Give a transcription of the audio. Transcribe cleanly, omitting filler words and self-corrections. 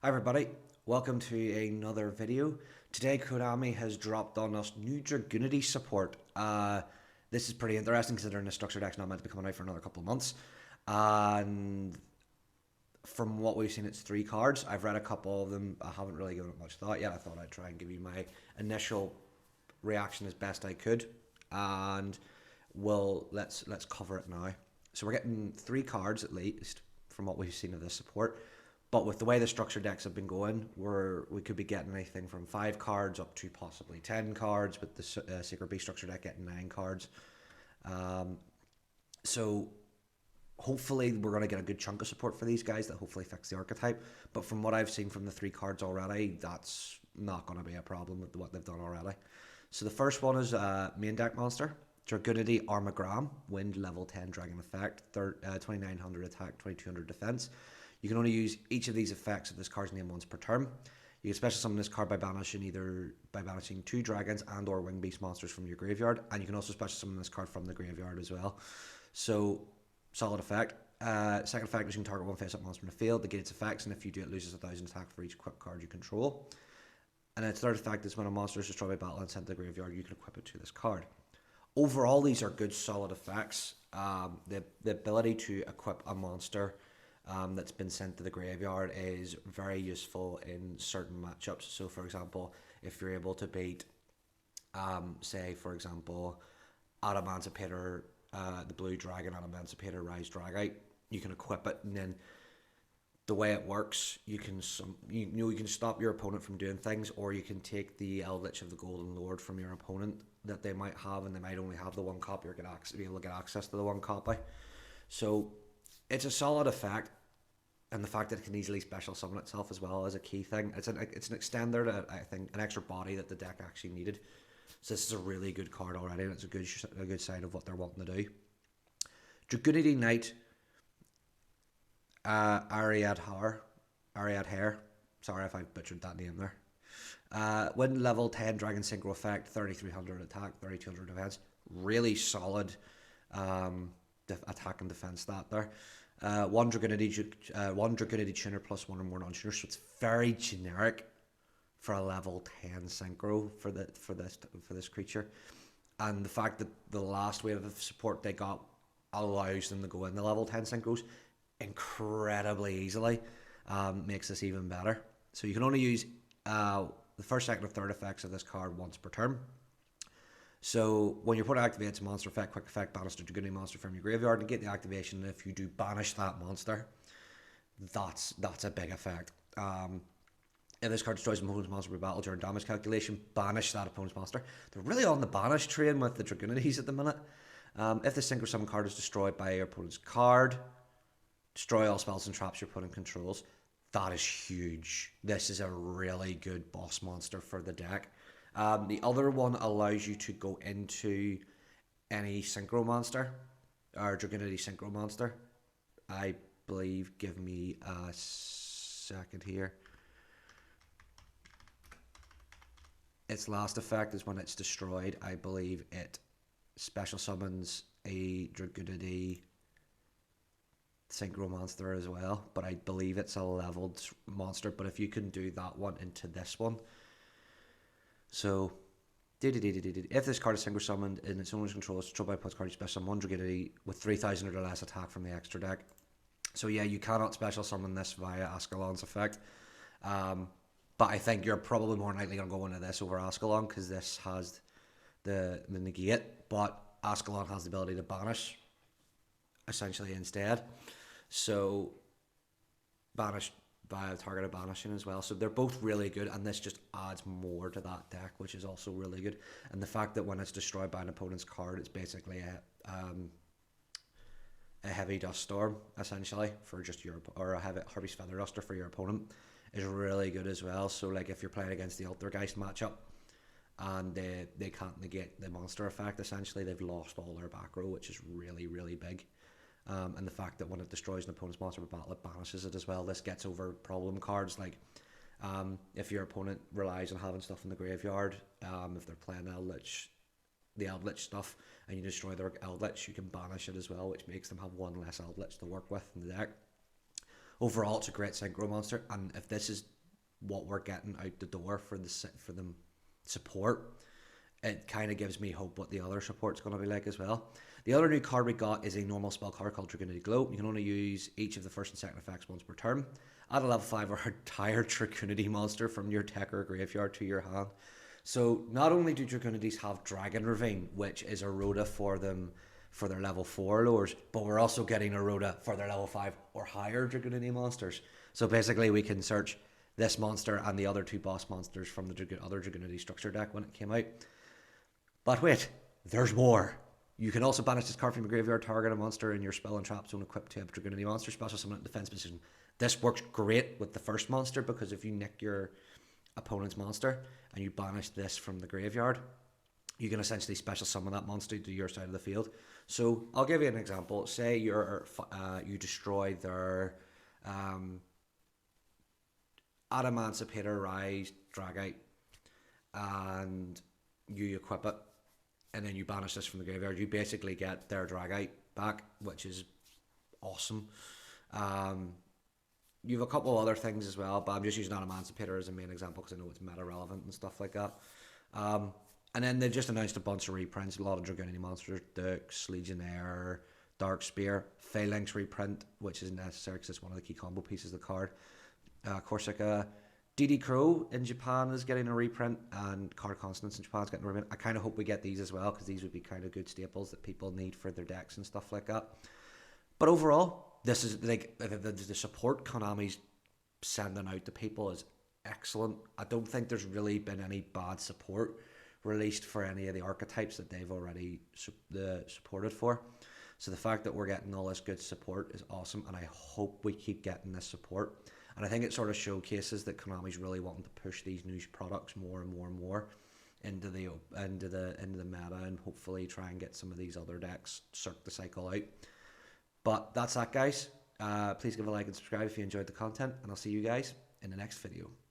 Hi everybody, welcome to another video. Today Konami has dropped on us new Dragunity support. This is pretty interesting considering the structure deck's not meant to be coming out for another couple of months. And from what we've seen, it's 3 cards. I've read a couple of them. I haven't really given it much thought yet. I thought I'd try and give you my initial reaction as best I could. And let's cover it now. So we're getting 3 cards at least from what we've seen of this support. But with the way the structure decks have been going, we could be getting anything from 5 cards up to possibly 10 cards, with the Secret Beast structure deck getting 9 cards. So hopefully we're going to get a good chunk of support for these guys that hopefully fix the archetype. But from what I've seen from the 3 cards already, that's not going to be a problem with what they've done already. So the first one is main deck monster. Dragunity Armagram, wind level 10 dragon effect, 2900 attack, 2200 defense. You can only use each of these effects of this card's name once per turn. You can special summon this card by banishing 2 dragons and or wing beast monsters from your graveyard, and you can also special summon this card from the graveyard as well. So, solid effect. Second effect is you can target one face-up monster in the field, negates effects, and if you do it loses 1000 attack for each equipped card you control. And its third effect is when a monster is destroyed by battle and sent to the graveyard, you can equip it to this card. Overall, these are good solid effects. The ability to equip a monster that's been sent to the graveyard is very useful in certain matchups. So, for example, if you're able to beat, say, for example, Adamancipator, the blue dragon, Adamancipator, Rise Dragite, you can equip it, and then the way it works, you can stop your opponent from doing things, or you can take the Eldritch of the Golden Lord from your opponent that they might have, and they might only have the 1 copy or be able to get access to the 1 copy. So it's a solid effect, and the fact that it can easily special summon itself as well is a key thing. It's an extender, I think, an extra body that the deck actually needed. So this is a really good card already, and it's a good sign of what they're wanting to do. Dragunity Knight, Ariad Hare. Sorry if I butchered that name there. Wind level 10 dragon synchro effect, 3300 attack, 3200 defense. Really solid attack and defense stat there. One Dragunity tuner plus 1 or more non-tuners, so it's very generic for a level 10 synchro for this creature. And the fact that the last wave of support they got allows them to go in the level 10 synchros incredibly easily, makes this even better. So you can only use the first, second, or third effects of this card once per turn. So when your opponent activates a monster effect, quick effect, banish the Dragunity monster from your graveyard and get the activation. And if you do banish that monster, that's a big effect. If this card destroys an opponent's monster by battle during damage calculation, banish that opponent's monster. They're really on the banish train with the Dragunities at the minute. If the synchro summon card is destroyed by your opponent's card, destroy all spells and traps your opponent controls. That is huge. This is a really good boss monster for the deck. The other one allows you to go into any synchro monster, or Dragunity synchro monster. I believe, give me a second here. Its last effect is when it's destroyed. I believe it special summons a Dragunity synchro monster as well, but I believe it's a leveled monster. But if you can do that one into this one, so if this card is synchro summoned in its owner's control, it's controlled by plus card, you special summon 1 Dragunity with 3000 or less attack from the extra deck. So yeah, you cannot special summon this via Ascalon's effect, but I think you're probably more likely going to go into this over Ascalon because this has the negate, but Ascalon has the ability to banish essentially instead. So banish via targeted banishing as well. So they're both really good, and this just adds more to that deck, which is also really good. And the fact that when it's destroyed by an opponent's card, it's basically a heavy dust storm essentially for just your, or a heavy Harvey's Feather Duster for your opponent, is really good as well. So like if you're playing against the Altergeist matchup and they can't negate the monster effect, essentially they've lost all their back row, which is really big. And the fact that when it destroys an opponent's monster with battle, it banishes it as well. This gets over problem cards like if your opponent relies on having stuff in the graveyard, if they're playing Eldritch, the Eldritch stuff, and you destroy their Eldritch, you can banish it as well, which makes them have 1 less Eldritch to work with in the deck. Overall, it's a great synchro monster, and if this is what we're getting out the door for the support, it kind of gives me hope what the other support's going to be like as well. The other new card we got is a normal spell card called Dragunity Glow. You can only use each of the first and second effects once per turn. Add a level 5 or entire Dragunity monster from your deck or graveyard to your hand. So not only do Dragunities have Dragon Ravine, which is a Rhoda for them for their level 4 lures, but we're also getting a Rhoda for their level 5 or higher Dragunity monsters. So basically we can search this monster and the other two boss monsters from the other Dragunity structure deck when it came out. But wait, there's more. You can also banish this card from your graveyard, target a monster in your spell and trap zone equipped to a Dragunity monster, special summon defense position. This works great with the first monster because if you nick your opponent's monster and you banish this from the graveyard, you can essentially special summon that monster to your side of the field. So I'll give you an example. Say you destroy their Adamancipator, Rise, Dragite, and you equip it, and then you banish this from the graveyard. You basically get their Dragite back, which is awesome. You have a couple of other things as well, but I'm just using Adamancipator as a main example because I know it's meta relevant and stuff like that. And then they've just announced a bunch of reprints, a lot of Dragunity monsters, Dux, Legionnaire, Dark Spear, Phalanx reprint, which is necessary because it's one of the key combo pieces of the card. Corsica, DD Crow in Japan is getting a reprint, and Card Consonance in Japan is getting a reprint. I kind of hope we get these as well because these would be kind of good staples that people need for their decks and stuff like that. But overall, this is like the support Konami's sending out to people is excellent. I don't think there's really been any bad support released for any of the archetypes that they've already supported for. So the fact that we're getting all this good support is awesome, and I hope we keep getting this support. And I think it sort of showcases that Konami's really wanting to push these new products more and more and more into the meta, and hopefully try and get some of these other decks circle the cycle out. But that's that, guys. Please give a like and subscribe if you enjoyed the content, and I'll see you guys in the next video.